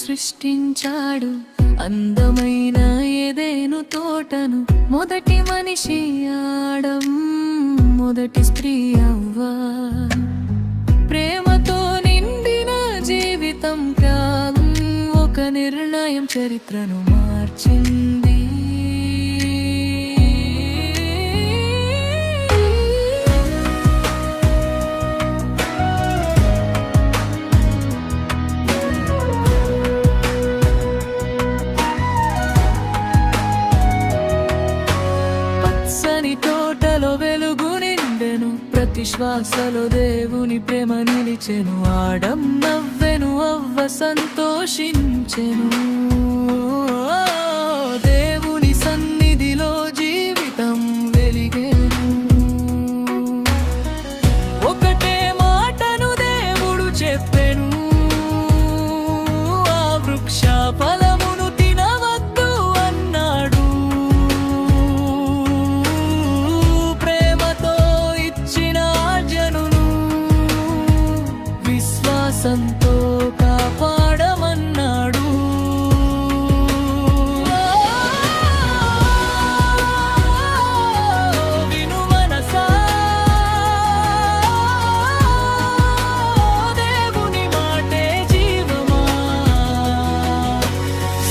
సృష్టించాడు అందమైన ఏదెను తోటను మొదటి మనిషి ఆడం మొదటి స్త్రీ అవ్వ ప్రేమతో నిండిన జీవితం త్యాగం ఒక నిర్ణయం చరిత్రను మార్చింది తోటలో వెలుగు నిండెను ప్రతి శ్వాసలో దేవుని ప్రేమ నిలిచెను ఆడం నవ్వెను అవ్వ సంతోషించెను దేవుని సన్నిధిలో జీవితం వెలిగెను ఒకటే మాటను దేవుడు చెప్పెను ఆ వృక్ష ఫలమును తినవద్దు అన్నాడు విశ్వాసంతో కాపాడమన్నాడు విను మనసా దేవుని మాటే జీవమా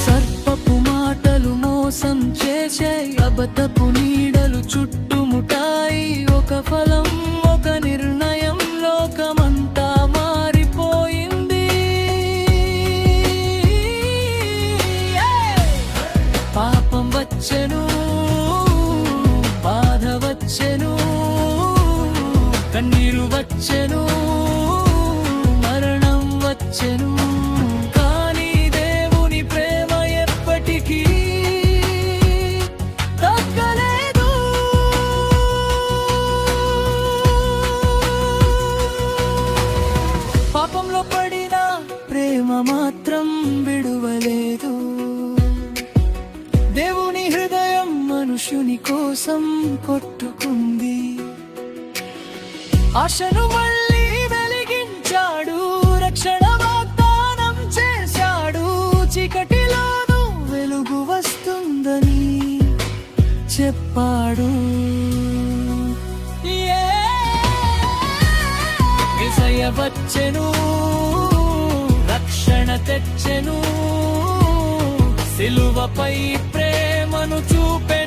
సర్పపు మాటలు మోసం చేసే అబద్ధపు నీడలు చుట్టుముటాయి ఒక ఫలం ఒక నిర్ణయం లోకమంతా పాపం వచ్చెను బాధ వచ్చెను కన్నీరు వచ్చెను మరణం వచ్చెను కానీ దేవుని ప్రేమ ఎప్పటికీ తగ్గలేదు పాపంలో పడిన ప్రేమ మాత్రం విడువలేదు దేవుని హృదయం మనుషుని కోసం కొట్టుకుంది ఆశను మళ్ళీ వెలిగించాడు రక్షణ వాగ్దానం చేశాడు చీకటిలోనూ వెలుగు వస్తుందని చెప్పాడు యేసయ్య వచ్చెను రక్షణ తెచ్చెను సిలువపై ప్రేమను చూపె